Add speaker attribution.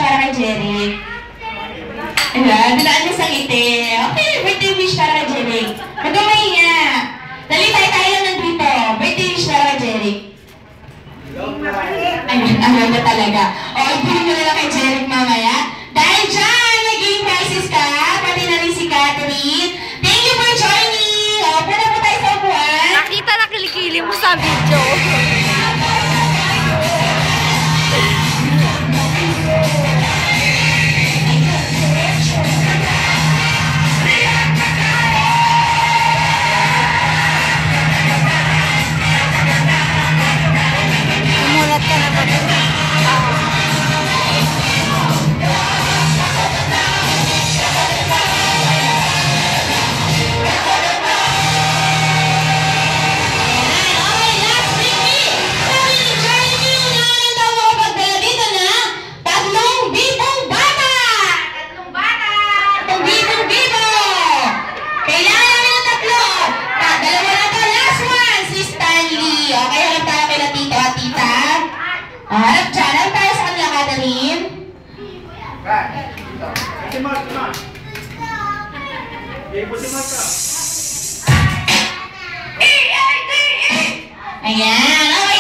Speaker 1: para kay Jeric. Ayan, dilaan niya sa ngiti. Okay, birthday wish para kay Jeric. Magkamay niya. Dali tayo lang nandito. Birthday wish para kay Jeric. Ayun, ayaw na talaga. O, ibigin mo na lang kay Jeric mamaya. Dahil dyan, naging prizes ka, pati na rin si Catherine. Thank you for joining. O, puna po tayo sa upuan.
Speaker 2: Nakita na kilikili mo sa video. Umulat ka naman.
Speaker 1: Harap dyan. Harap tayo sa kanila, Catherine. Ayan. Okay,